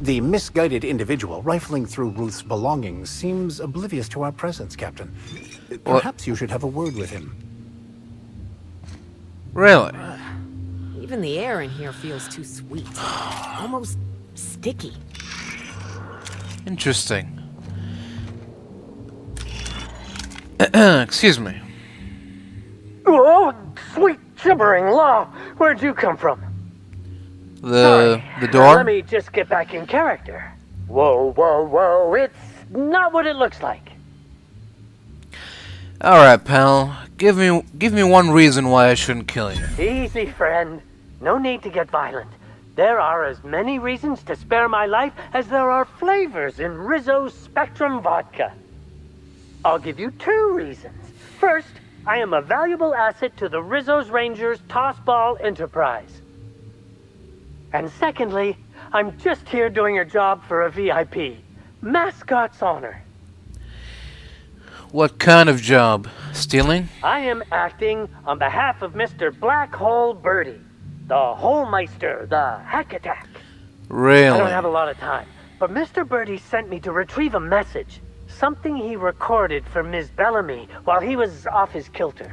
The misguided individual rifling through Ruth's belongings seems oblivious to our presence, Captain. What? Perhaps you should have a word with him. Really? Even the air in here feels too sweet. Almost sticky. Interesting. Excuse me. Oh, sweet gibbering law! Where'd you come from? The Sorry, door? let me just get back in character. Whoa, whoa, whoa, it's not what it looks like. Alright, pal. Give me one reason why I shouldn't kill you. Easy, friend. No need to get violent. There are as many reasons to spare my life as there are flavors in Rizzo's Spectrum vodka. I'll give you 2 reasons. First, I am a valuable asset to the Rizzo's Rangers Tossball Enterprise. And secondly, I'm just here doing a job for a VIP. Mascot's honor. What kind of job? Stealing? I am acting on behalf of Mr. Black Hole Birdie, the Holmeister, the Hack Attack. Really? I don't have a lot of time, but Mr. Birdie sent me to retrieve a message. Something he recorded for Ms. Bellamy while he was off his kilter.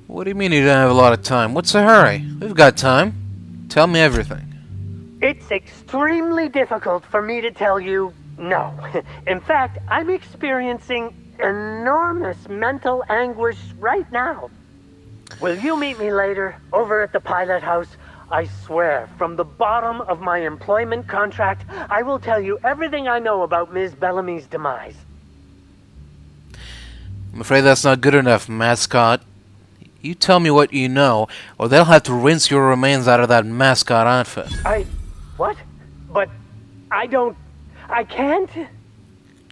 What do you mean you don't have a lot of time? What's the hurry? We've got time. Tell me everything. It's extremely difficult for me to tell you no. In fact, I'm experiencing enormous mental anguish right now. Will you meet me later over at the pilot house? I swear, from the bottom of my employment contract, I will tell you everything I know about Ms. Bellamy's demise. I'm afraid that's not good enough, mascot. You tell me what you know, or they'll have to rinse your remains out of that mascot outfit. What? But I can't.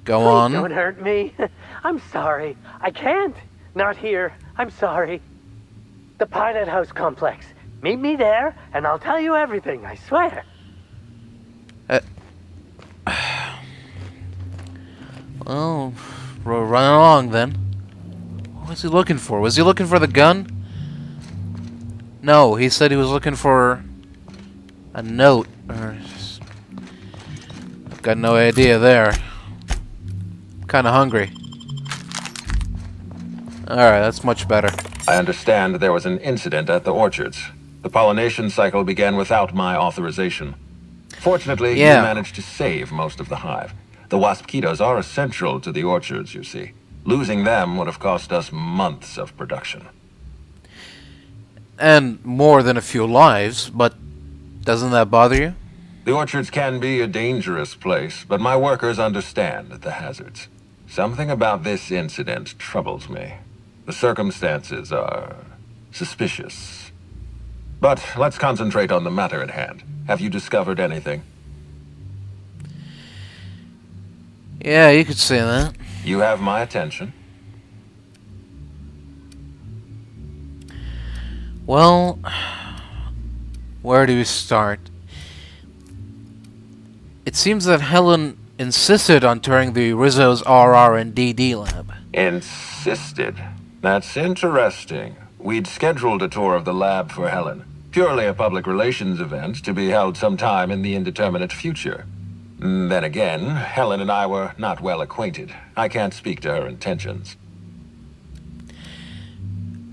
Go Please on. don't hurt me. I'm sorry. I can't. Not here. I'm sorry. The pilot house complex. Meet me there, and I'll tell you everything, I swear. Well, run along then. What was he looking for? Was he looking for the gun? No, he said he was looking for a note. I've got no idea there. I'm kinda hungry. Alright, that's much better. I understand there was an incident at the orchards. The pollination cycle began without my authorization. Fortunately, Yeah. you managed to save most of the hive. The wasp-ketos are essential to the orchards, you see. Losing them would have cost us months of production. And more than a few lives, but doesn't that bother you? The orchards can be a dangerous place, but my workers understand the hazards. Something about this incident troubles me. The circumstances are suspicious. But let's concentrate on the matter at hand. Have you discovered anything? Yeah, you could say that. You have my attention. Well, where do we start? It seems that Helen insisted on touring the Rizzo's RR and DD lab. Insisted? That's interesting. We'd scheduled a tour of the lab for Helen. Purely a public relations event to be held sometime in the indeterminate future. Then again, Helen and I were not well acquainted. I can't speak to her intentions.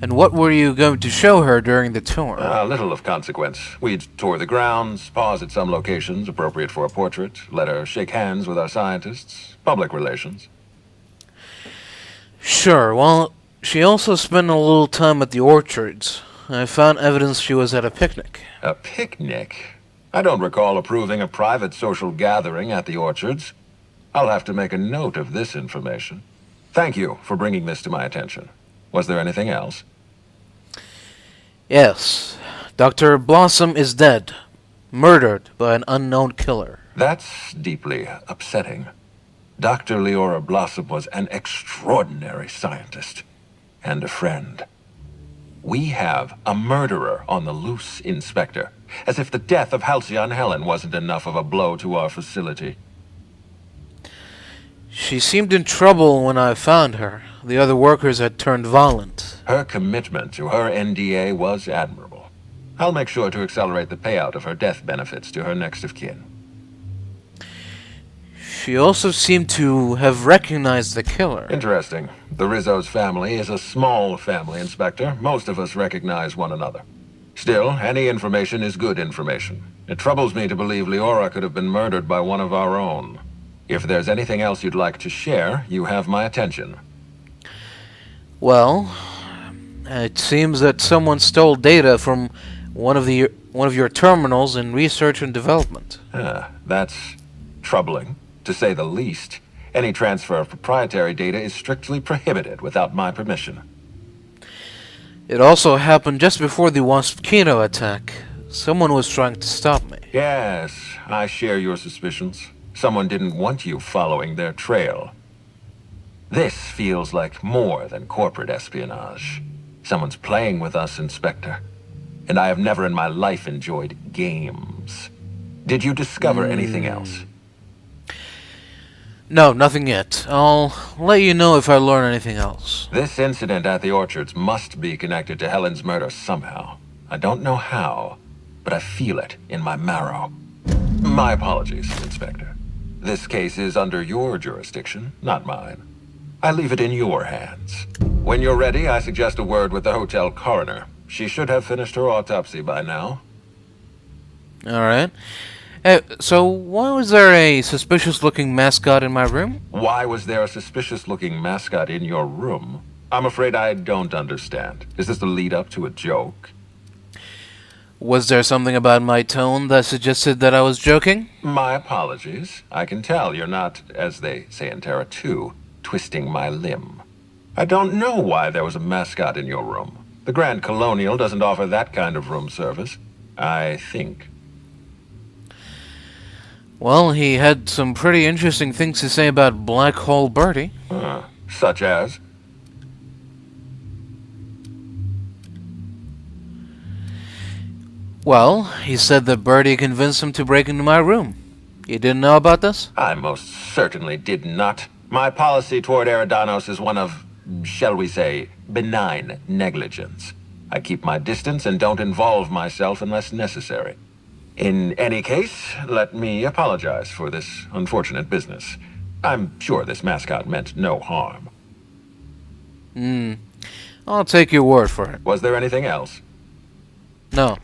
And what were you going to show her during the tour? Little of consequence. We'd tour the grounds, pause at some locations appropriate for a portrait, let her shake hands with our scientists. Public relations. Sure, well, she also spent a little time at the orchards. I found evidence she was at a picnic. A picnic? I don't recall approving a private social gathering at the orchards. I'll have to make a note of this information. Thank you for bringing this to my attention. Was there anything else? Yes, Dr. Blossom is dead. Murdered by an unknown killer. That's deeply upsetting. Dr. Leora Blossom was an extraordinary scientist and a friend. We have a murderer on the loose, Inspector. As if the death of Halcyon Helen wasn't enough of a blow to our facility. She seemed in trouble when I found her. The other workers had turned violent. Her commitment to her NDA was admirable. I'll make sure to accelerate the payout of her death benefits to her next of kin. She also seemed to have recognized the killer. Interesting. The Rizzo's family is a small family, Inspector. Most of us recognize one another. Still, any information is good information. It troubles me to believe Leora could have been murdered by one of our own. If there's anything else you'd like to share, you have my attention. Well, it seems that someone stole data from one of your terminals in research and development. That's troubling, to say the least. Any transfer of proprietary data is strictly prohibited without my permission. It also happened just before the Waspkino attack. Someone was trying to stop me. Yes, I share your suspicions. Someone didn't want you following their trail. This feels like more than corporate espionage. Someone's playing with us, Inspector. And I have never in my life enjoyed games. Did you discover anything else? No, nothing yet. I'll let you know if I learn anything else. This incident at the orchards must be connected to Helen's murder somehow. I don't know how, but I feel it in my marrow. My apologies, Inspector. This case is under your jurisdiction, not mine. I leave it in your hands. When you're ready, I suggest a word with the hotel coroner. She should have finished her autopsy by now. Alright. So why was there a suspicious-looking mascot in my room? Why was there a suspicious-looking mascot in your room? I'm afraid I don't understand. Is this the lead-up to a joke? Was there something about my tone that suggested that I was joking? My apologies. I can tell you're not, as they say in Terra 2, twisting my limb. I don't know why there was a mascot in your room. The Grand Colonial doesn't offer that kind of room service, I think. Well, he had some pretty interesting things to say about Black Hole Birdie. Such as? Well, he said that Birdie convinced him to break into my room. You didn't know about this? I most certainly did not. My policy toward Eridanos is one of, shall we say, benign negligence. I keep my distance and don't involve myself unless necessary. In any case, let me apologize for this unfortunate business. I'm sure this mascot meant no harm. I'll take your word for it. Was there anything else? No.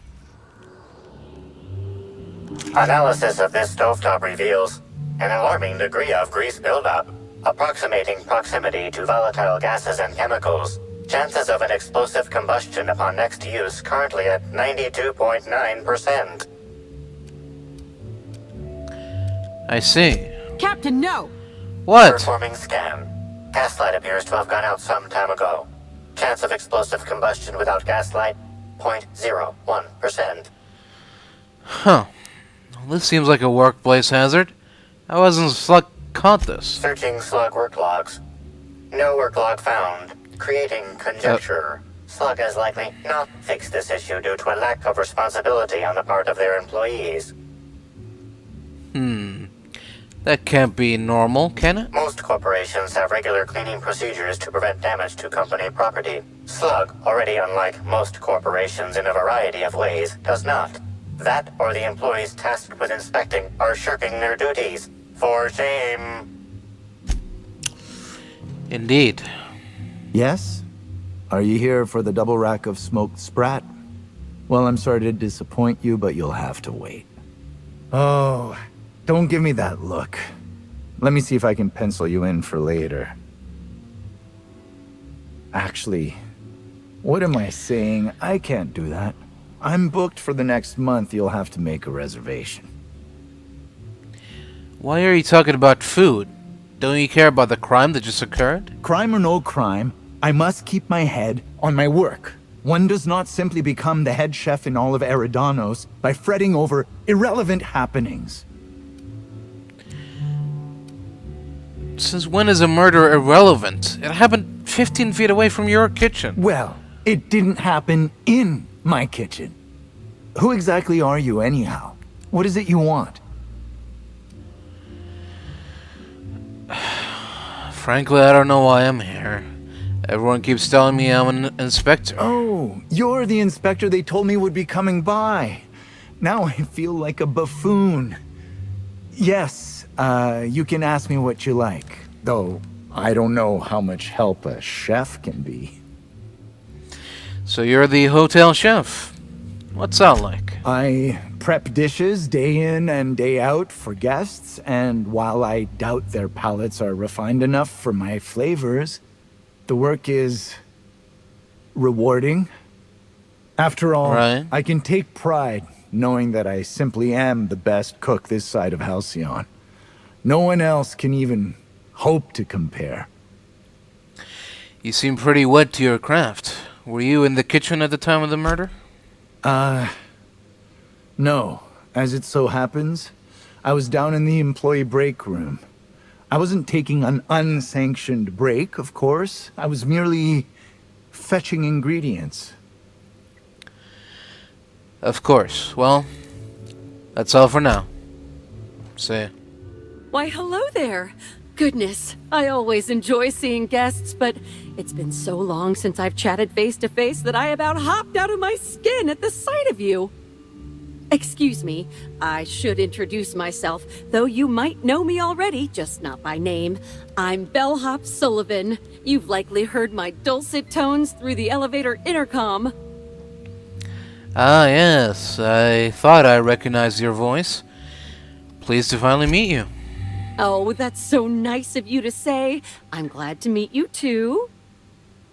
Analysis of this stovetop reveals an alarming degree of grease buildup, approximating proximity to volatile gases and chemicals. Chances of an explosive combustion upon next use currently at 92.9%. I see. Captain, no! What? Performing scan. Gaslight appears to have gone out some time ago. Chance of explosive combustion without gaslight, 0.01%. Huh. Well, this seems like a workplace hazard. How hasn't Slug caught this? Searching Slug work logs. No work log found. Creating conjecture. Slug has likely not fixed this issue due to a lack of responsibility on the part of their employees. That can't be normal, can it? Most corporations have regular cleaning procedures to prevent damage to company property. Slug, already unlike most corporations in a variety of ways, does not. That or the employees tasked with inspecting are shirking their duties. For shame. Indeed. Yes? Are you here for the double rack of smoked sprat? Well, I'm sorry to disappoint you, but you'll have to wait. Oh, don't give me that look. Let me see if I can pencil you in for later. Actually, what am I saying? I can't do that. I'm booked for the next month. You'll have to make a reservation. Why are you talking about food? Don't you care about the crime that just occurred? Crime or no crime, I must keep my head on my work. One does not simply become the head chef in all of Eridanos by fretting over irrelevant happenings. Since when is a murder irrelevant? It happened 15 feet away from your kitchen. Well, it didn't happen in my kitchen. Who exactly are you anyhow? What is it you want? Frankly, I don't know why I'm here. Everyone keeps telling me I'm an inspector. Oh, you're the inspector they told me would be coming by. Now I feel like a buffoon. Yes, you can ask me what you like. Though, I don't know how much help a chef can be. So you're the hotel chef. What's that like? I prep dishes day in and day out for guests, and while I doubt their palates are refined enough for my flavors, the work is rewarding. After all, Right. I can take pride knowing that I simply am the best cook this side of Halcyon. No one else can even hope to compare. You seem pretty wed to your craft. Were you in the kitchen at the time of the murder? No. As it so happens, I was down in the employee break room. I wasn't taking an unsanctioned break, of course. I was merely fetching ingredients. Of course. Well, that's all for now. See ya. Why, hello there. Goodness, I always enjoy seeing guests, but it's been so long since I've chatted face to face that I about hopped out of my skin at the sight of you. Excuse me, I should introduce myself, though you might know me already, just not by name. I'm Bellhop Sullivan. You've likely heard my dulcet tones through the elevator intercom. Ah, yes. I thought I recognized your voice. Pleased to finally meet you. Oh, that's so nice of you to say. I'm glad to meet you too.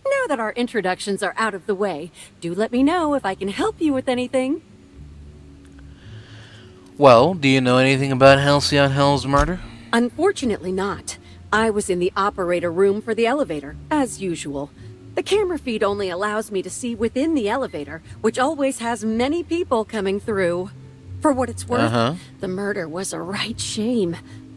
Now that our introductions are out of the way, do let me know if I can help you with anything. Well, do you know anything about Halcyon Hell's murder? Unfortunately not. I was in the operator room for the elevator, as usual. The camera feed only allows me to see within the elevator, which always has many people coming through. For what it's worth, the murder was a right shame.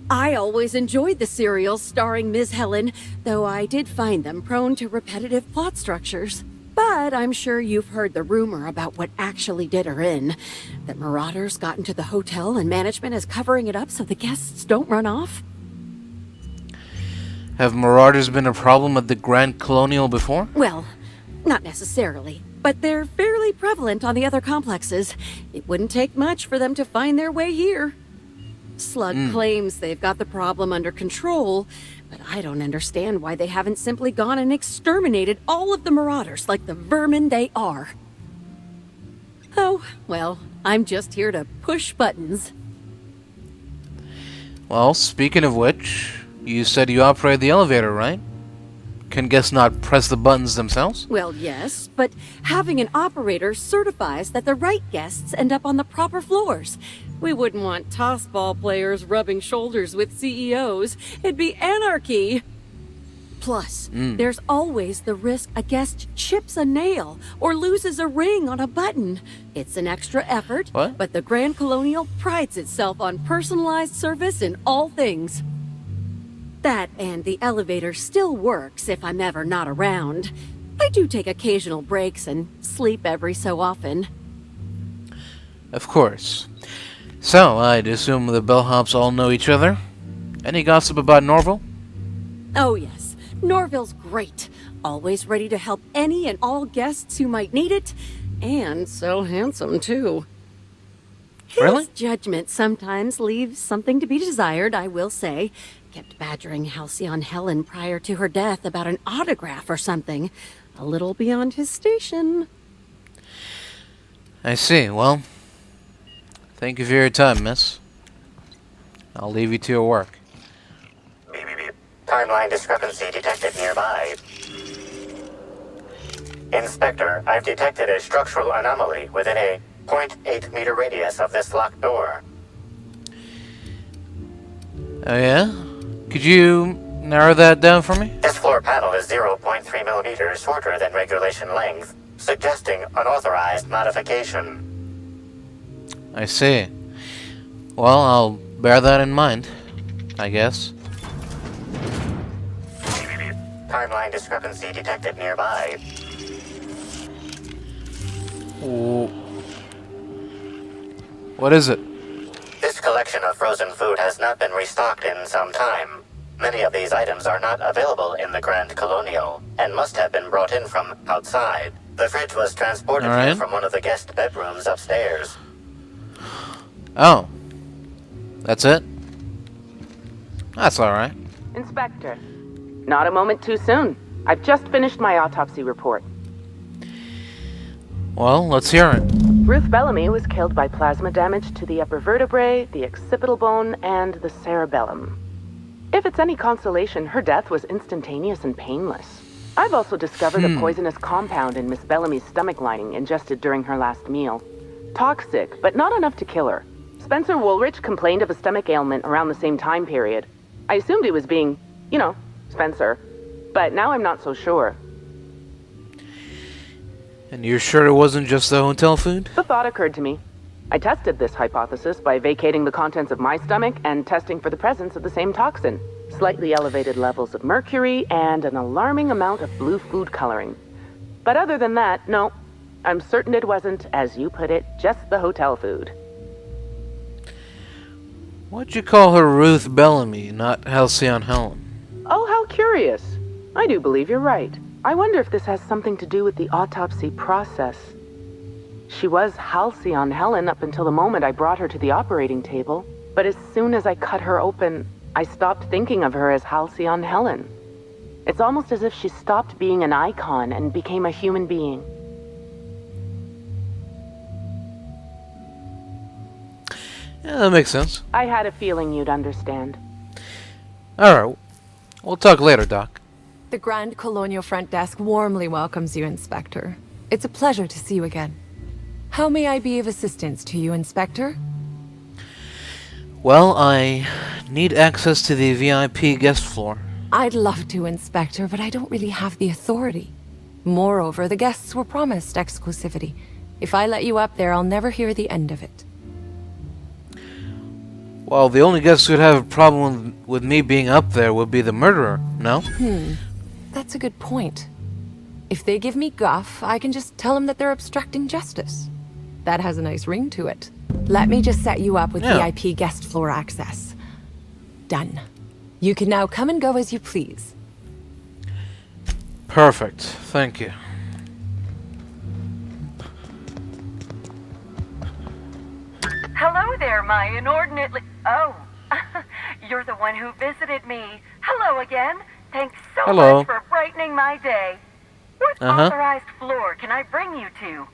I always enjoyed the serials starring Ms. Helen, though I did find them prone to repetitive plot structures. But I'm sure you've heard the rumor about what actually did her in. That marauders got into the hotel and management is covering it up so the guests don't run off. Have marauders been a problem at the Grand Colonial before? Well, not necessarily, but they're fairly prevalent on the other complexes. It wouldn't take much for them to find their way here. Slug claims they've got the problem under control, but I don't understand why they haven't simply gone and exterminated all of the marauders like the vermin they are. Oh, well, I'm just here to push buttons. Well, speaking of which, you said you operate the elevator, right? Can guests not press the buttons themselves? Well, yes, but having an operator certifies that the right guests end up on the proper floors. We wouldn't want tossball players rubbing shoulders with CEOs. It'd be anarchy. Plus, there's always the risk a guest chips a nail or loses a ring on a button. It's an extra effort, but the Grand Colonial prides itself on personalized service in all things. That and the elevator still works if I'm ever not around. I do take occasional breaks and sleep every so often. Of course. So, I'd assume the bellhops all know each other? Any gossip about Norval? Oh yes, Norville's great. Always ready to help any and all guests who might need it. And so handsome, too. Really? His judgment sometimes leaves something to be desired, I will say. Kept badgering Halcyon Helen prior to her death about an autograph or something. A little beyond his station. I see. Well, thank you for your time, miss. I'll leave you to your work. Beep, beep, beep. Timeline discrepancy detected nearby. Inspector, I've detected a structural anomaly within a 0.8 meter radius of this locked door. Oh, yeah? Could you narrow that down for me? This floor panel is 0.3 millimeters shorter than regulation length, suggesting unauthorized modification. I see. Well, I'll bear that in mind, I guess. Timeline discrepancy detected nearby. What is it? This collection of frozen food has not been restocked in some time. Many of these items are not available in the Grand Colonial, and must have been brought in from outside. The fridge was transported here from one of the guest bedrooms upstairs. Oh. That's it? That's alright. Inspector, not a moment too soon. I've just finished my autopsy report. Well, let's hear it. Ruth Bellamy was killed by plasma damage to the upper vertebrae, the occipital bone, and the cerebellum. If it's any consolation, her death was instantaneous and painless. I've also discovered a poisonous compound in Miss Bellamy's stomach lining ingested during her last meal. Toxic, but not enough to kill her. Spencer Woolrich complained of a stomach ailment around the same time period. I assumed he was being, Spencer. But now I'm not so sure. And you're sure it wasn't just the hotel food? The thought occurred to me. I tested this hypothesis by vacating the contents of my stomach and testing for the presence of the same toxin. Slightly elevated levels of mercury and an alarming amount of blue food coloring. But other than that, no. I'm certain it wasn't, as you put it, just the hotel food. Why'd you call her Ruth Bellamy, not Halcyon Helen? Oh, how curious. I do believe you're right. I wonder if this has something to do with the autopsy process. She was Halcyon Helen up until the moment I brought her to the operating table. But as soon as I cut her open, I stopped thinking of her as Halcyon Helen. It's almost as if she stopped being an icon and became a human being. Yeah, that makes sense. I had a feeling you'd understand. Alright, we'll talk later, Doc. The Grand Colonial Front Desk warmly welcomes you, Inspector. It's a pleasure to see you again. How may I be of assistance to you, Inspector? Well, I need access to the VIP guest floor. I'd love to, Inspector, but I don't really have the authority. Moreover, the guests were promised exclusivity. If I let you up there, I'll never hear the end of it. Well, the only guest who'd have a problem with me being up there would be the murderer, no? That's a good point. If they give me guff, I can just tell them that they're obstructing justice. That has a nice ring to it. Let me just set you up with VIP guest floor access. Done. You can now come and go as you please. Perfect. Thank you. Hello there, my inordinately... Oh, you're the one who visited me. Hello again. Thanks so much for brightening my day. What authorized floor can I bring you to?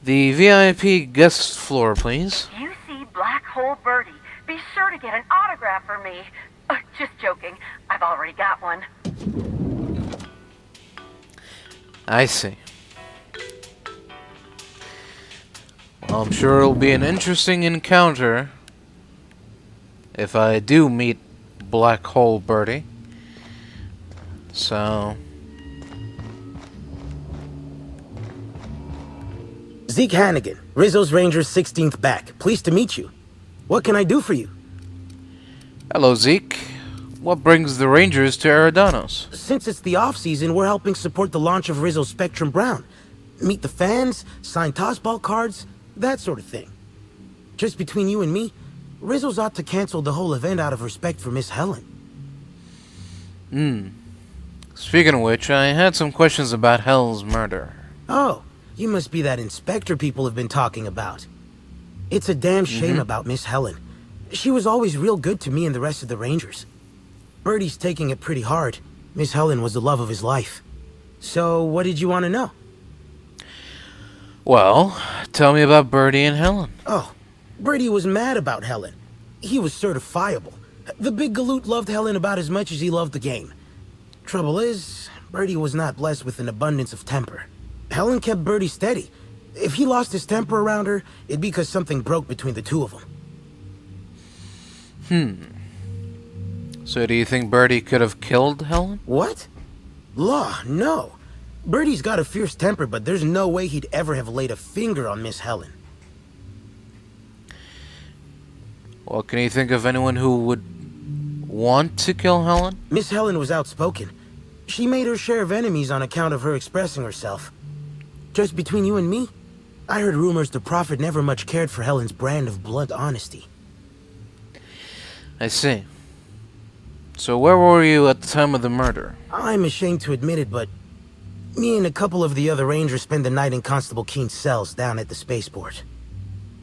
The VIP guest floor, please. If you see Black Hole Birdie, be sure to get an autograph for me. Just joking. I've already got one. I see. Well, I'm sure it'll be an interesting encounter if I do meet Black Hole Birdie. So... Zeke Hannigan, Rizzo's Rangers 16th back. Pleased to meet you. What can I do for you? Hello, Zeke. What brings the Rangers to Eridanos? Since it's the off-season, we're helping support the launch of Rizzo's Spectrum Brown. Meet the fans, sign tossball cards, that sort of thing. Just between you and me, Rizzo's ought to cancel the whole event out of respect for Miss Helen. Speaking of which, I had some questions about Hell's murder. Oh, you must be that inspector people have been talking about. It's a damn shame about Miss Helen. She was always real good to me and the rest of the Rangers. Birdie's taking it pretty hard. Miss Helen was the love of his life. So, what did you want to know? Well, tell me about Birdie and Helen. Oh, Birdie was mad about Helen. He was certifiable. The big galoot loved Helen about as much as he loved the game. Trouble is, Birdie was not blessed with an abundance of temper. Helen kept Birdie steady. If he lost his temper around her, it'd be because something broke between the two of them. So do you think Birdie could have killed Helen? What? Law, no. Birdie's got a fierce temper, but there's no way he'd ever have laid a finger on Miss Helen. Well, can you think of anyone who would want to kill Helen? Miss Helen was outspoken. She made her share of enemies on account of her expressing herself. Just between you and me, I heard rumors the Prophet never much cared for Helen's brand of blunt honesty. I see. So where were you at the time of the murder? I'm ashamed to admit it, but me and a couple of the other Rangers spent the night in Constable Keen's cells down at the spaceport.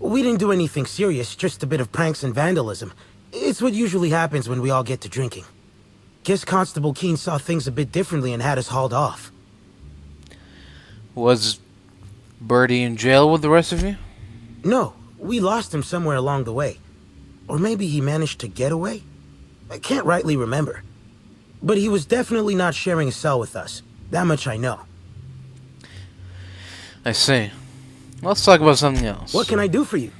We didn't do anything serious, just a bit of pranks and vandalism. It's what usually happens when we all get to drinking. Guess Constable Keen saw things a bit differently and had us hauled off. Was Birdie in jail with the rest of you? No, we lost him somewhere along the way. Or maybe he managed to get away? I can't rightly remember. But he was definitely not sharing a cell with us. That much I know. I see. Let's talk about something else. What can I do for you?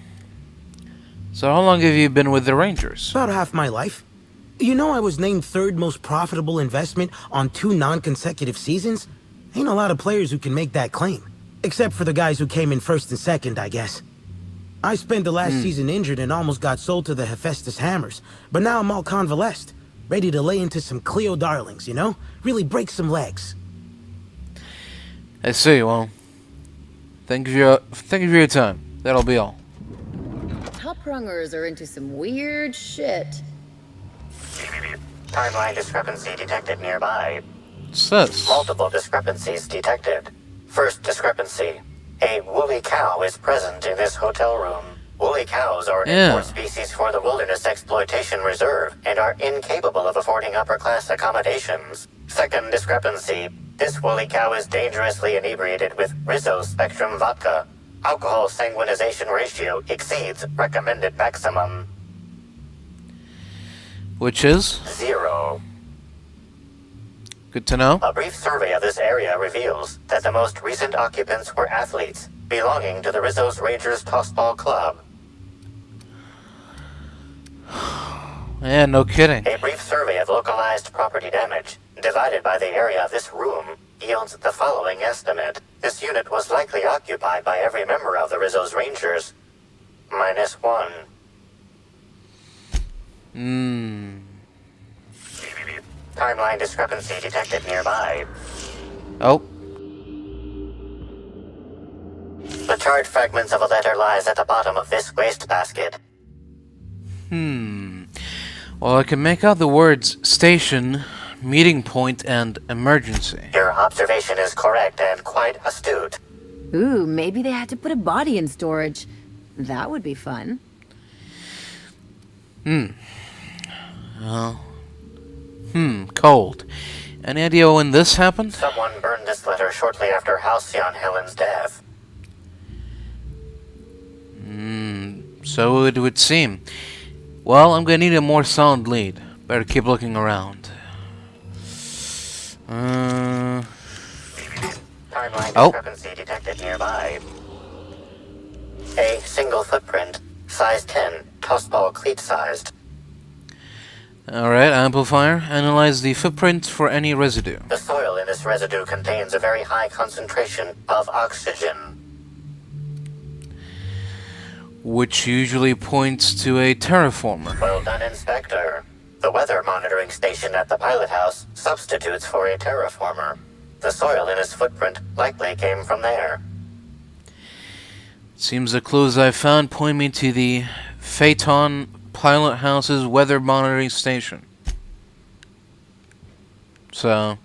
So how long have you been with the Rangers? About half my life. You know I was named third most profitable investment on 2 non-consecutive seasons? Ain't a lot of players who can make that claim. Except for the guys who came in first and second, I guess. I spent the last season injured and almost got sold to the Hephaestus Hammers. But now I'm all convalesced. Ready to lay into some Cleo darlings, you know? Really break some legs. I see, well... Thank you for your time. That'll be all. Top rungers are into some weird shit. Timeline discrepancy detected nearby. What's this? Multiple discrepancies detected. First discrepancy. A woolly cow is present in this hotel room. Woolly cows are an import species for the Wilderness Exploitation Reserve and are incapable of affording upper-class accommodations. Second discrepancy. This woolly cow is dangerously inebriated with Rizzo Spectrum vodka. Alcohol sanguinization ratio exceeds recommended maximum. Which is? 0. Good to know. A brief survey of this area reveals that the most recent occupants were athletes belonging to the Rizzo's Rangers Tossball Club. Yeah, no kidding. A brief survey of localized property damage, divided by the area of this room, yields the following estimate. This unit was likely occupied by every member of the Rizzo's Rangers. -1. Timeline discrepancy detected nearby. Oh. The charred fragments of a letter lies at the bottom of this wastebasket. Well, I can make out the words station, meeting point, and emergency. Your observation is correct and quite astute. Ooh, maybe they had to put a body in storage. That would be fun. Well, cold. Any idea when this happened? Someone burned this letter shortly after Halcyon Helen's death. So it would seem. Well, I'm gonna need a more solid lead. Better keep looking around. Timeline discrepancy detected nearby. A single footprint, size 10, tossball cleat-sized. Alright, amplifier. Analyze the footprint for any residue. The soil in this residue contains a very high concentration of oxygen. Which usually points to a terraformer. Well done, Inspector. The weather monitoring station at the pilot house substitutes for a terraformer. The soil in his footprint likely came from there. Seems the clues I found point me to the Phaeton pilot house's weather monitoring station. So,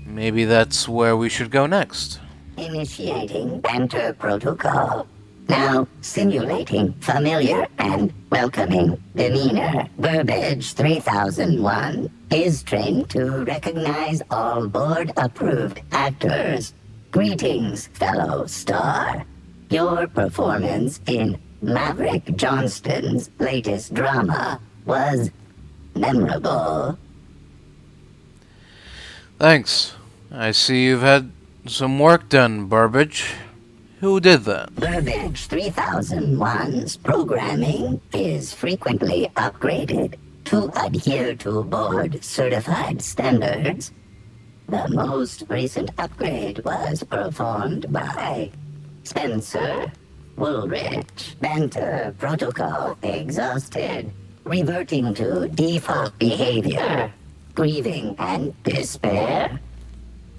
maybe that's where we should go next. Initiating enter protocol. Now simulating familiar and welcoming demeanor. Burbage 3001 is trained to recognize all board-approved actors. Greetings, fellow star. Your performance in Maverick Johnston's latest drama was memorable. Thanks. I see you've had some work done, Burbage. Who did that? Burbage 3001's programming is frequently upgraded to adhere to board-certified standards. The most recent upgrade was performed by Spencer Woolrich. Banter protocol exhausted, reverting to default behavior, grieving and despair.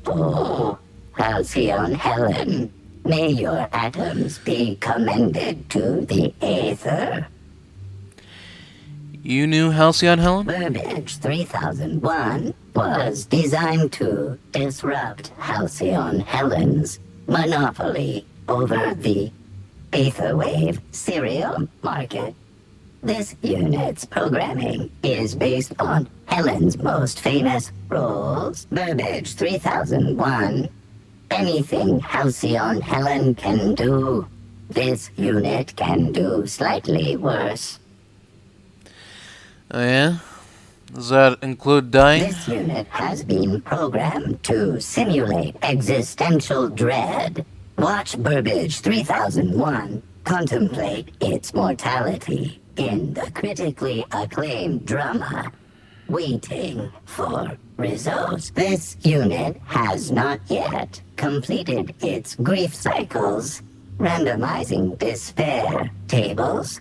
Oh, Halcyon Helen, may your atoms be commended to the aether. You knew Halcyon Helen? Burbage 3001 was designed to disrupt Halcyon Helen's monopoly over the Aetherwave serial market. This unit's programming is based on Helen's most famous roles. Burbage 3001. Anything Halcyon Helen can do, this unit can do slightly worse. Oh yeah? Does that include dying? This unit has been programmed to simulate existential dread. Watch Burbage 3001 contemplate its mortality in the critically acclaimed drama, Waiting for Rizzo's. This unit has not yet completed its grief cycles, randomizing despair tables.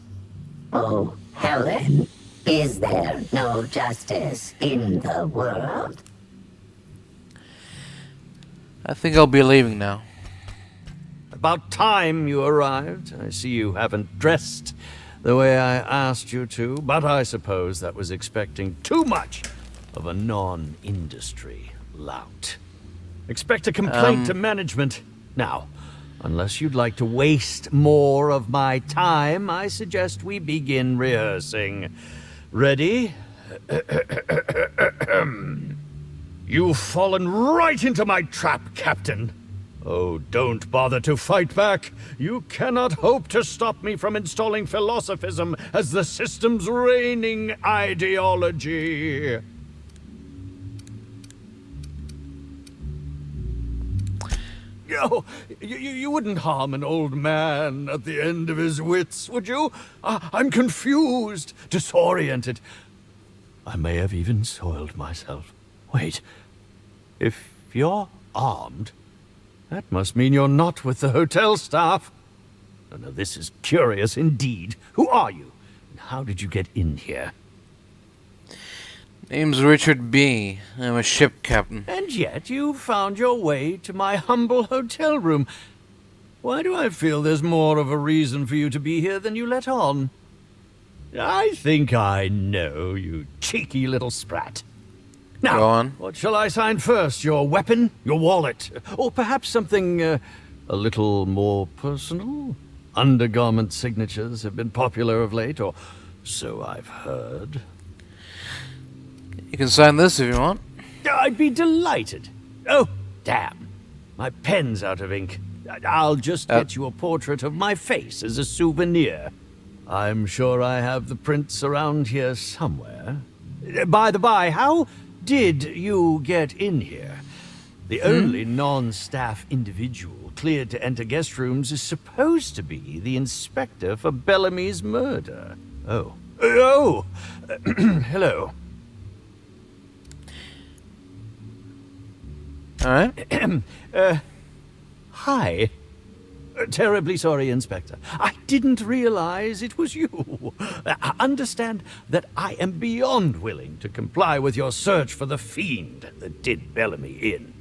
Oh, Helen, is there no justice in the world? I think I'll be leaving now. About time you arrived. I see you haven't dressed the way I asked you to, but I suppose that was expecting too much of a non-industry lout. Expect a complaint to management. Now, unless you'd like to waste more of my time, I suggest we begin rehearsing. Ready? You've fallen right into my trap, Captain. Oh, don't bother to fight back. You cannot hope to stop me from installing philosophism as the system's reigning ideology. Oh, you wouldn't harm an old man at the end of his wits, would you? I'm confused, disoriented. I may have even soiled myself. Wait, if you're armed, that must mean you're not with the hotel staff. Oh, no, this is curious indeed. Who are you? And how did you get in here? Name's Richard B. I'm a ship captain. And yet you found your way to my humble hotel room. Why do I feel there's more of a reason for you to be here than you let on? I think I know, you cheeky little sprat. Now, go on. What shall I sign first? Your weapon? Your wallet? Or perhaps something a little more personal? Undergarment signatures have been popular of late, or so I've heard. You can sign this if you want. I'd be delighted. Oh, damn. My pen's out of ink. I'll just get you a portrait of my face as a souvenir. I'm sure I have the prints around here somewhere. By the by, how did you get in here? The only non-staff individual cleared to enter guest rooms is supposed to be the inspector for Bellamy's murder. Oh. Hello. All right. Hi. Terribly sorry, Inspector. I didn't realize it was you. Understand that I am beyond willing to comply with your search for the fiend that did Bellamy in.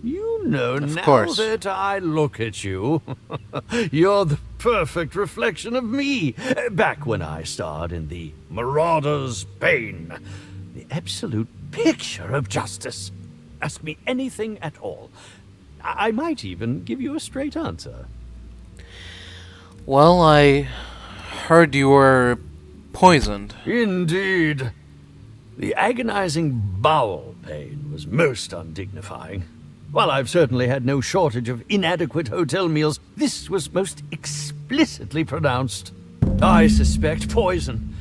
You know, now that I look at you, you're the perfect reflection of me, back when I starred in the Marauder's Bane. The absolute picture of justice. Ask me anything at all. I might even give you a straight answer. Well, I heard you were poisoned. Indeed. The agonizing bowel pain was most undignifying. While I've certainly had no shortage of inadequate hotel meals, this was most explicitly pronounced. I suspect poison.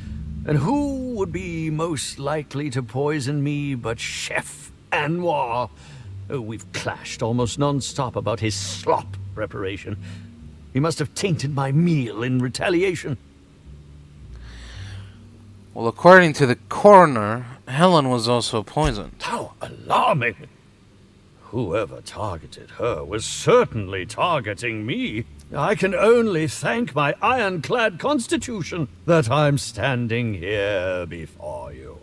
And who would be most likely to poison me but Chef Anwar? Oh, we've clashed almost non-stop about his slop preparation. He must have tainted my meal in retaliation. Well, according to the coroner, Helen was also poisoned. How alarming! Whoever targeted her was certainly targeting me. I can only thank my ironclad constitution that I'm standing here before you.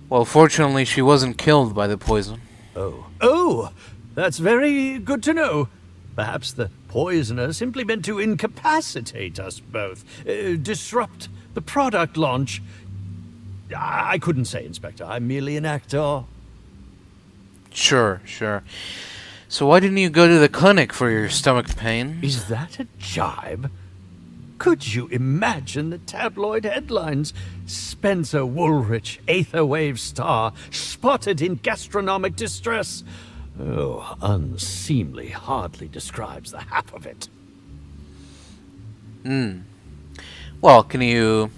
Well, fortunately, she wasn't killed by the poison. Oh, that's very good to know. Perhaps the poisoner simply meant to incapacitate us both, disrupt The product launch... I couldn't say, Inspector. I'm merely an actor. Sure. So why didn't you go to the clinic for your stomach pain? Is that a jibe? Could you imagine the tabloid headlines? Spencer Woolrich, Aetherwave star, spotted in gastronomic distress. Oh, unseemly hardly describes the half of it. Well, can you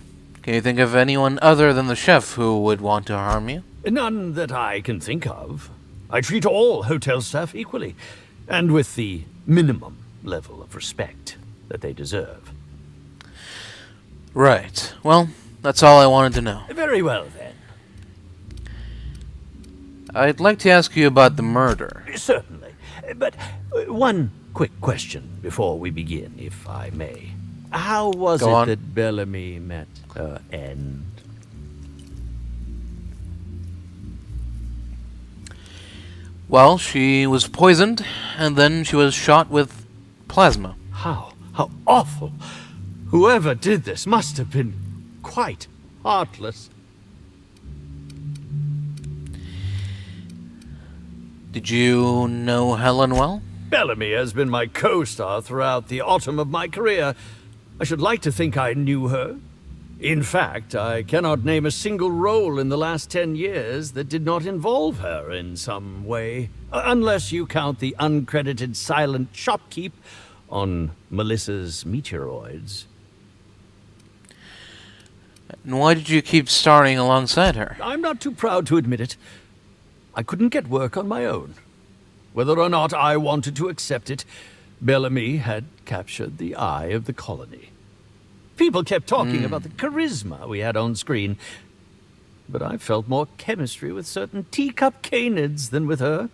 think of anyone other than the chef who would want to harm you? None that I can think of. I treat all hotel staff equally, and with the minimum level of respect that they deserve. Right. Well, that's all I wanted to know. Very well, then. I'd like to ask you about the murder. Certainly. But one quick question before we begin, if I may. How was it that Bellamy met her end? Well, she was poisoned, and then she was shot with plasma. How awful! Whoever did this must have been quite heartless. Did you know Helen well? Bellamy has been my co-star throughout the autumn of my career. I should like to think I knew her. In fact, I cannot name a single role in the last 10 years that did not involve her in some way, unless you count the uncredited silent shopkeep on Melissa's Meteoroids. And why did you keep starring alongside her? I'm not too proud to admit it. I couldn't get work on my own. Whether or not I wanted to accept it, Bellamy had captured the eye of the colony. People kept talking about the charisma we had on screen, but I felt more chemistry with certain teacup canids than with her.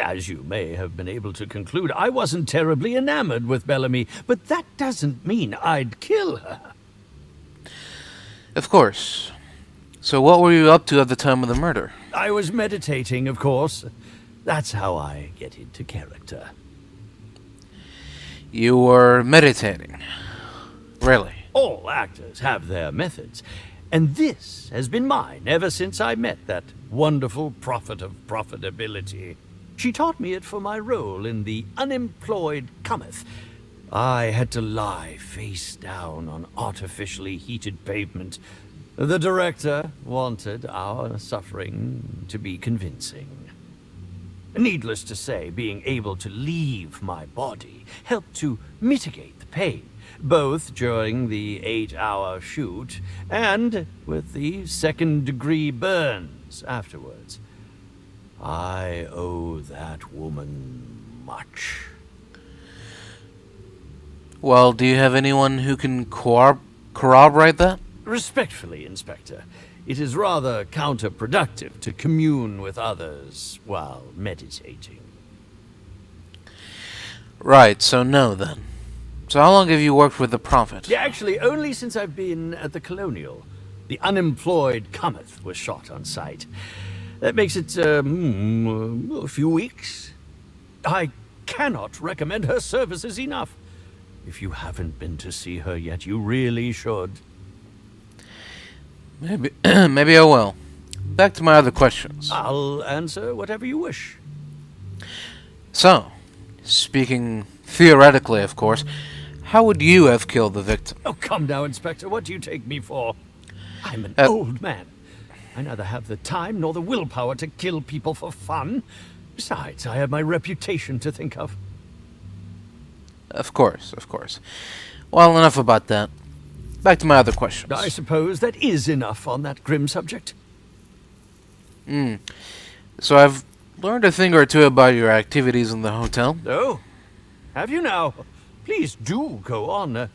As you may have been able to conclude, I wasn't terribly enamored with Bellamy, but that doesn't mean I'd kill her. Of course. So what were you up to at the time of the murder? I was meditating, of course. That's how I get into character. You were meditating? Really? All actors have their methods, and this has been mine ever since I met that wonderful prophet of profitability. She taught me it for my role in The Unemployed Cometh. I had to lie face down on artificially heated pavement. The director wanted our suffering to be convincing. Needless to say, being able to leave my body helped to mitigate the pain, both during the 8-hour shoot and with the second-degree burns afterwards. I owe that woman much. Well, do you have anyone who can corroborate that? Respectfully, Inspector, it is rather counterproductive to commune with others while meditating. Right, so no then. So how long have you worked with the Prophet? Yeah, actually, only since I've been at the Colonial. The Unemployed Cometh was shot on site. That makes it, a few weeks. I cannot recommend her services enough. If you haven't been to see her yet, you really should. Maybe I will. Back to my other questions. I'll answer whatever you wish. So, speaking theoretically, of course, how would you have killed the victim? Oh, come now, Inspector. What do you take me for? I'm an old man. I neither have the time nor the willpower to kill people for fun. Besides, I have my reputation to think of. Of course. Well, enough about that. Back to my other questions. I suppose that is enough on that grim subject. So I've learned a thing or two about your activities in the hotel. Oh, have you now? Please do go on.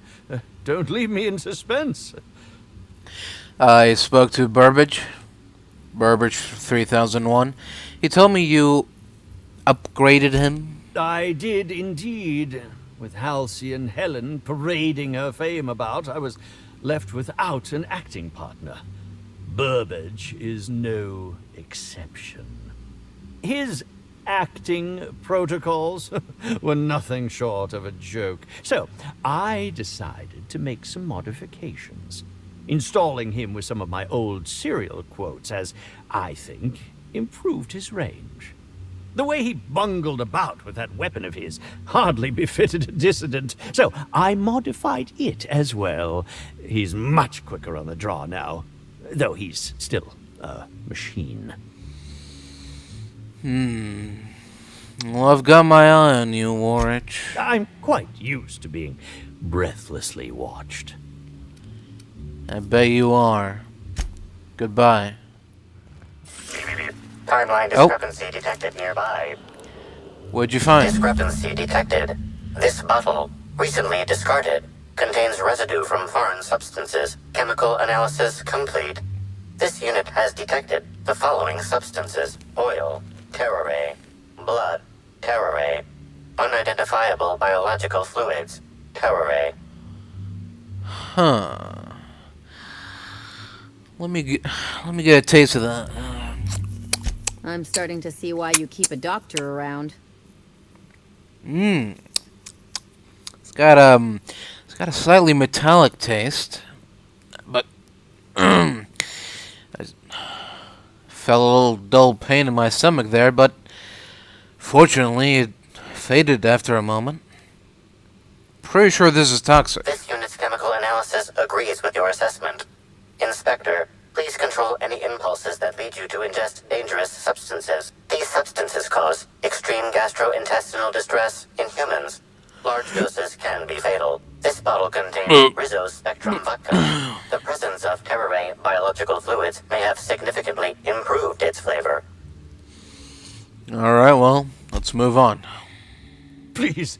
Don't leave me in suspense. I spoke to Burbage 3001. He told me you upgraded him. I did indeed. With Halsey and Helen parading her fame about, I was left without an acting partner. Burbage is no exception. His acting protocols were nothing short of a joke. So, I decided to make some modifications. Installing him with some of my old serial quotes has, I think, improved his range. The way he bungled about with that weapon of his hardly befitted a dissident, so I modified it as well. He's much quicker on the draw now, though he's still a machine. Well, I've got my eye on you, Warwick. I'm quite used to being breathlessly watched. I bet you are. Goodbye. Timeline discrepancy detected nearby. What'd you find? Discrepancy detected. This bottle, recently discarded, contains residue from foreign substances. Chemical analysis complete. This unit has detected the following substances: oil, terrare, blood, terrare, unidentifiable biological fluids, terrare. Huh. Let me get a taste of that. I'm starting to see why you keep a doctor around. It's got a slightly metallic taste, but I felt a little dull pain in my stomach there, but fortunately it faded after a moment. Pretty sure this is toxic. This unit's chemical analysis agrees with your assessment. Inspector, please control any impulses that lead you to ingest dangerous substances. These substances cause extreme gastrointestinal distress in humans. Large doses can be fatal. This bottle contains Rizzo Spectrum vodka. The presence of terrare biological fluids may have significantly improved its flavor. Alright, well, let's move on. Please,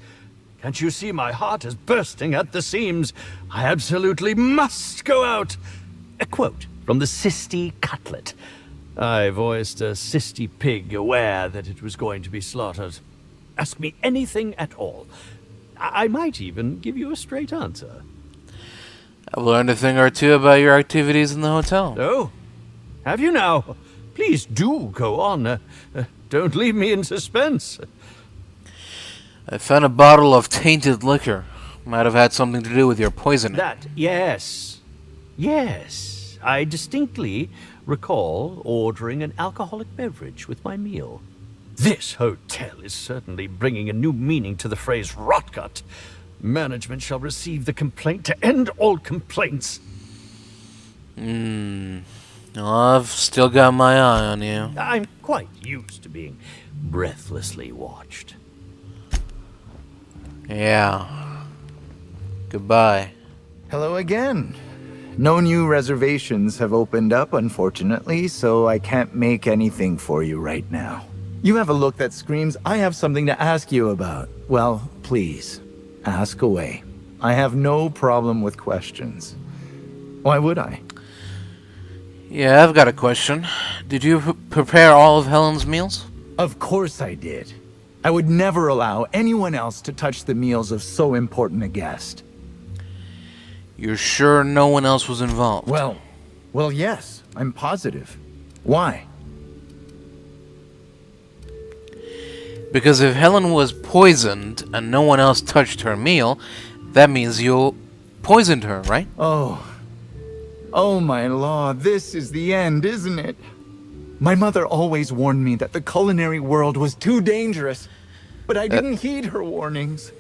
can't you see my heart is bursting at the seams? I absolutely must go out. A quote from the Sisty Cutlet. I voiced a Sisty pig, aware that it was going to be slaughtered. Ask me anything at all. I might even give you a straight answer. I've learned a thing or two about your activities in the hotel. Oh, have you now? Please do go on. Don't leave me in suspense. I found a bottle of tainted liquor. Might have had something to do with your poisoning. That, yes. Yes. I distinctly recall ordering an alcoholic beverage with my meal. This hotel is certainly bringing a new meaning to the phrase rotgut. Management shall receive the complaint to end all complaints. Well, I've still got my eye on you. I'm quite used to being breathlessly watched. Yeah. Goodbye. Hello again. No new reservations have opened up, unfortunately, so I can't make anything for you right now. You have a look that screams, I have something to ask you about. Well, please, ask away. I have no problem with questions. Why would I? Yeah, I've got a question. Did you prepare all of Helen's meals? Of course I did. I would never allow anyone else to touch the meals of so important a guest. You're sure no one else was involved? Well, yes, I'm positive. Why? Because if Helen was poisoned and no one else touched her meal, that means you poisoned her, right? Oh my law, this is the end, isn't it? My mother always warned me that the culinary world was too dangerous, but I didn't heed her warnings.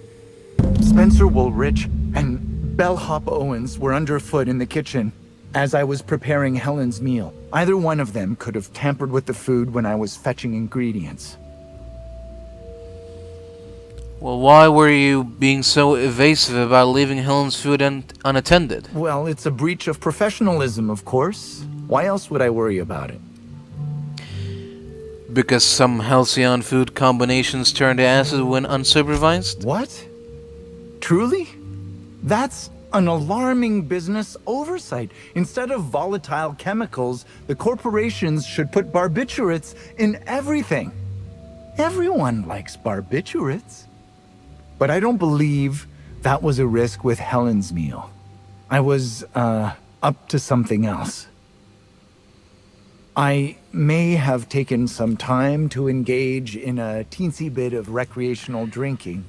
Spencer Woolrich and Bellhop Owens were underfoot in the kitchen as I was preparing Helen's meal. Either one of them could have tampered with the food when I was fetching ingredients. Well, why were you being so evasive about leaving Helen's food unattended? Well, it's a breach of professionalism, of course. Why else would I worry about it? Because some halcyon food combinations turn to acid when unsupervised? What? Truly? That's an alarming business oversight. Instead of volatile chemicals, the corporations should put barbiturates in everything. Everyone likes barbiturates. But I don't believe that was a risk with Helen's meal. I was, up to something else. I may have taken some time to engage in a teensy bit of recreational drinking,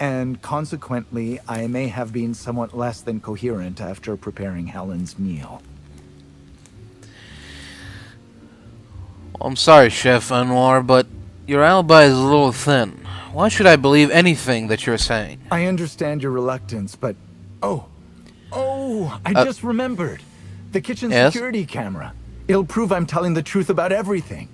and consequently, I may have been somewhat less than coherent after preparing Helen's meal. I'm sorry, Chef Anwar, but your alibi is a little thin. Why should I believe anything that you're saying? I understand your reluctance, but... Oh, I just remembered. The kitchen security camera. It'll prove I'm telling the truth about everything.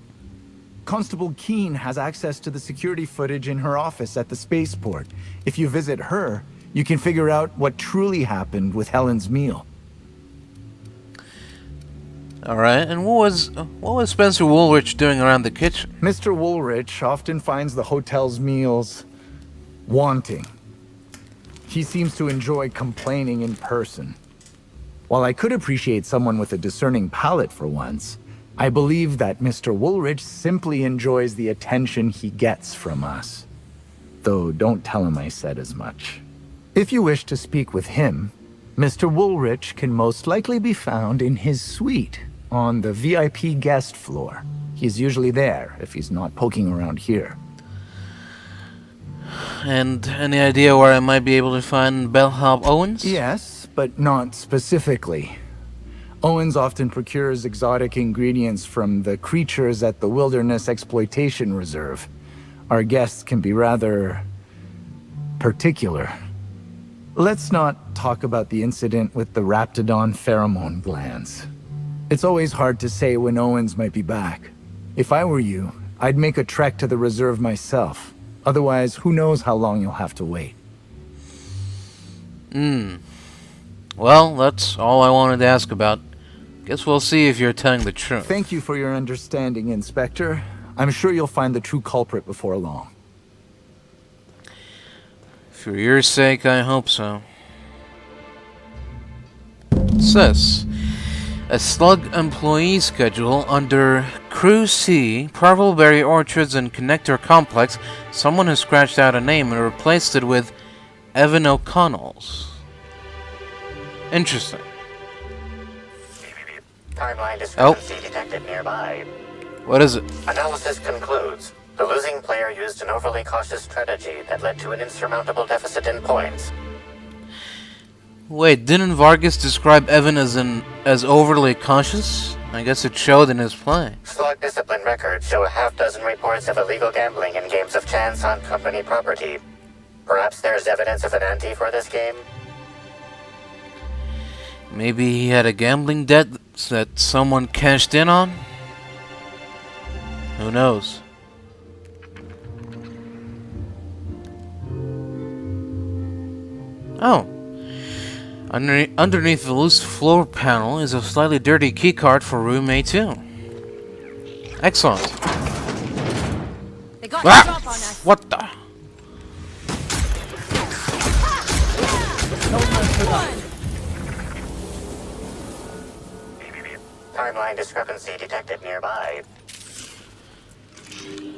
Constable Keene has access to the security footage in her office at the spaceport. If you visit her, you can figure out what truly happened with Helen's meal. Alright, and what was Spencer Woolrich doing around the kitchen? Mr. Woolrich often finds the hotel's meals wanting. He seems to enjoy complaining in person. While I could appreciate someone with a discerning palate for once, I believe that Mr. Woolrich simply enjoys the attention he gets from us. Though don't tell him I said as much. If you wish to speak with him, Mr. Woolrich can most likely be found in his suite on the VIP guest floor. He's usually there if he's not poking around here. And any idea where I might be able to find Bellhop Owens? Yes, but not specifically. Owens often procures exotic ingredients from the creatures at the Wilderness Exploitation Reserve. Our guests can be rather particular. Let's not talk about the incident with the Raptidon pheromone glands. It's always hard to say when Owens might be back. If I were you, I'd make a trek to the reserve myself. Otherwise, who knows how long you'll have to wait. Well, that's all I wanted to ask about. Guess we'll see if you're telling the truth. Thank you for your understanding, Inspector. I'm sure you'll find the true culprit before long. For your sake, I hope so. It says, a slug employee schedule under Crew C, Parvelberry Orchards and Connector Complex. Someone has scratched out a name and replaced it with Evan O'Connell's. Interesting. Timeline discrepancy detected nearby. What is it? Analysis concludes. The losing player used an overly cautious strategy that led to an insurmountable deficit in points. Wait, didn't Vargas describe Evan as overly cautious? I guess it showed in his play. Slug discipline records show a half-dozen reports of illegal gambling in games of chance on company property. Perhaps there's evidence of an ante for this game? Maybe he had a gambling debt that someone cashed in on? Who knows? Oh. Underneath the loose floor panel is a slightly dirty keycard for room A2. Excellent. They got the drop on us. What the? Timeline discrepancy detected nearby.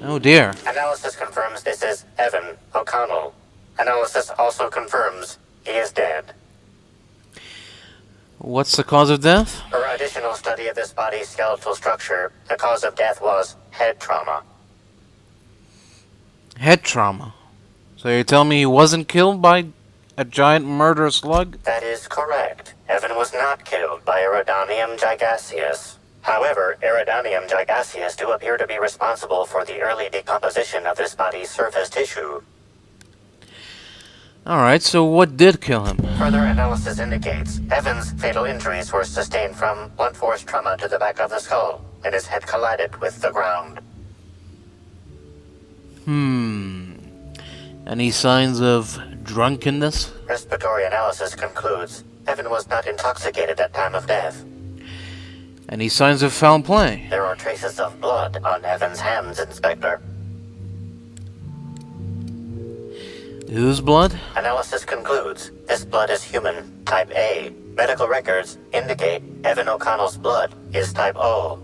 Oh dear. Analysis confirms this is Evan O'Connell. Analysis also confirms he is dead. What's the cause of death? Per additional study of this body's skeletal structure, the cause of death was head trauma. Head trauma. So you're telling me he wasn't killed by a giant murderous slug? That is correct. Evan was not killed by Eridanium gigaseus. However, Eridanium gigaseus do appear to be responsible for the early decomposition of this body's surface tissue. Alright, so what did kill him? Further analysis indicates Evan's fatal injuries were sustained from blunt force trauma to the back of the skull, and his head collided with the ground. Any signs of drunkenness? Respiratory analysis concludes Evan was not intoxicated at time of death. Any signs of foul play? There are traces of blood on Evan's hands, Inspector. Whose blood? Analysis concludes this blood is human, type A. Medical records indicate Evan O'Connell's blood is type O.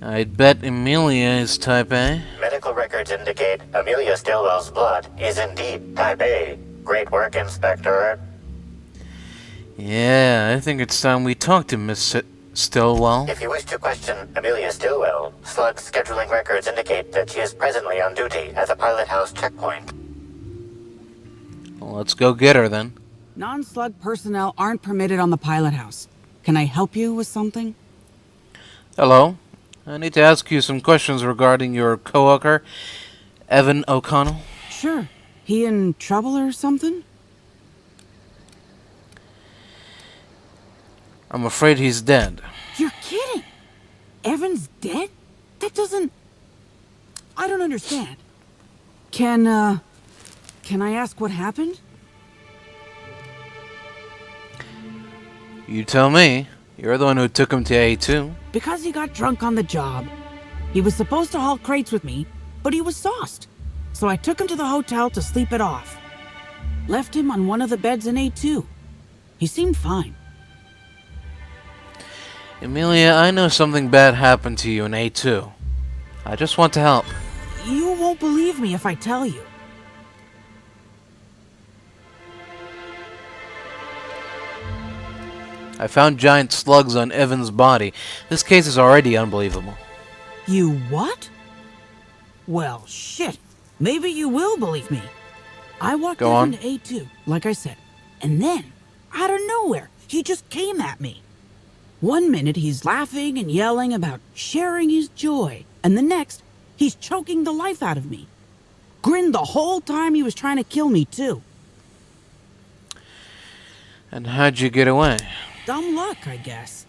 I'd bet Amelia is type A. Medical records indicate Amelia Stillwell's blood is indeed type A. Great work, Inspector. Yeah, I think it's time we talk to Miss Stillwell? If you wish to question Amelia Stillwell, Slug's scheduling records indicate that she is presently on duty at the pilot house checkpoint. Well, let's go get her then. Non-Slug personnel aren't permitted on the pilot house. Can I help you with something? Hello. I need to ask you some questions regarding your coworker, Evan O'Connell. Sure. He in trouble or something? I'm afraid he's dead. You're kidding! Evan's dead? That doesn't... I don't understand. Can I ask what happened? You tell me. You're the one who took him to A2. Because he got drunk on the job. He was supposed to haul crates with me, but he was sauced. So I took him to the hotel to sleep it off. Left him on one of the beds in A2. He seemed fine. Amelia, I know something bad happened to you in A2. I just want to help. You won't believe me if I tell you. I found giant slugs on Evan's body. This case is already unbelievable. You what? Well, shit. Maybe you will believe me. I walked Evan to A2, like I said. And then, out of nowhere, he just came at me. One minute he's laughing and yelling about sharing his joy, and the next, he's choking the life out of me. Grinned the whole time he was trying to kill me, too. And how'd you get away? Dumb luck, I guess.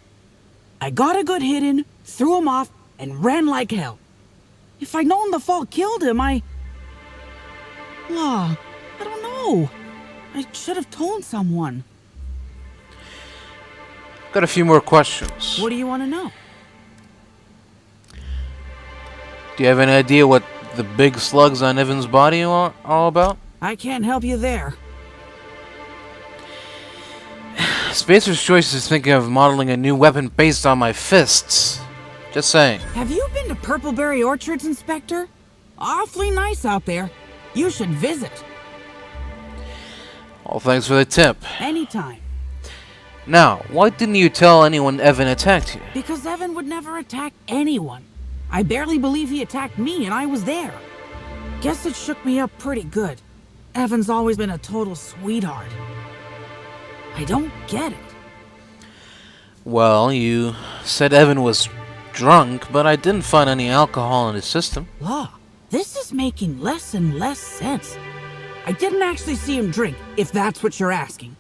I got a good hit in, threw him off, and ran like hell. If I'd known the fall killed him, I don't know. I should have told someone. Got a few more questions. What do you want to know? Do you have any idea what the big slugs on Evan's body are all about? I can't help you there. Spacer's Choice is thinking of modeling a new weapon based on my fists. Just saying. Have you been to Purpleberry Orchards, Inspector? Awfully nice out there. You should visit. Well, thanks for the tip. Anytime. Now, why didn't you tell anyone Evan attacked you? Because Evan would never attack anyone. I barely believe he attacked me, and I was there. Guess it shook me up pretty good. Evan's always been a total sweetheart. I don't get it. Well, you said Evan was drunk, but I didn't find any alcohol in his system. This is making less and less sense. I didn't actually see him drink, if that's what you're asking.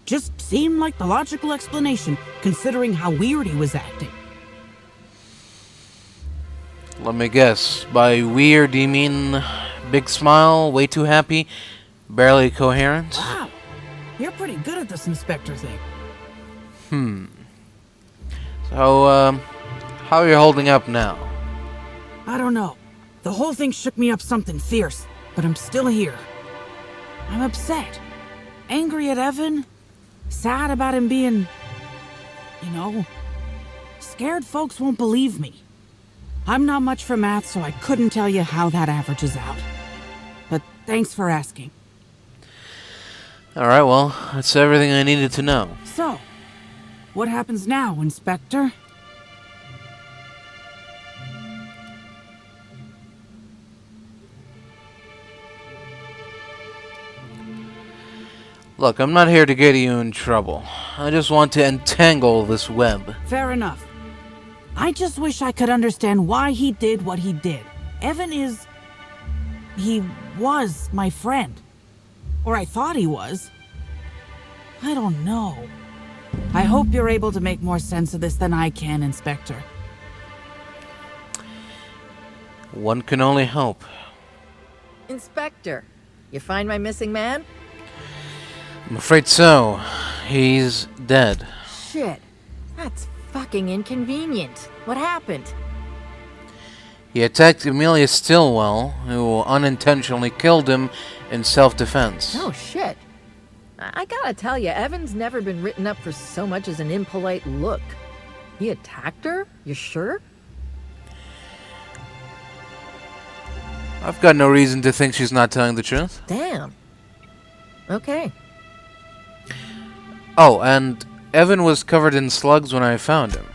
Just seemed like the logical explanation, considering how weird he was acting. Let me guess. By weird, do you mean big smile, way too happy, barely coherent? Wow. You're pretty good at this inspector thing. So, how are you holding up now? I don't know. The whole thing shook me up something fierce, but I'm still here. I'm upset. Angry at Evan. Sad about him being... scared folks won't believe me. I'm not much for math, so I couldn't tell you how that averages out. But thanks for asking. Alright, well, that's everything I needed to know. So, what happens now, Inspector? Look, I'm not here to get you in trouble. I just want to entangle this web. Fair enough. I just wish I could understand why he did what he did. Evan is... he was my friend. Or I thought he was. I don't know. I hope you're able to make more sense of this than I can, Inspector. One can only hope. Inspector, you find my missing man? I'm afraid so. He's dead. Shit. That's fucking inconvenient. What happened? He attacked Amelia Stillwell, who unintentionally killed him in self-defense. Oh, shit. I gotta tell you, Evan's never been written up for so much as an impolite look. He attacked her? You sure? I've got no reason to think she's not telling the truth. Damn. Okay. Oh, and Evan was covered in slugs when I found him.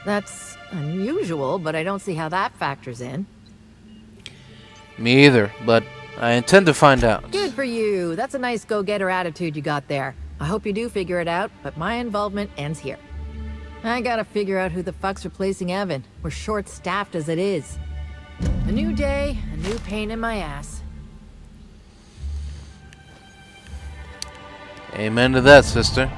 That's unusual, but I don't see how that factors in. Me either, but I intend to find out. Good for you. That's a nice go-getter attitude you got there. I hope you do figure it out, but my involvement ends here. I gotta figure out who the fuck's replacing Evan. We're short-staffed as it is. A new day, a new pain in my ass. Amen to that, sister.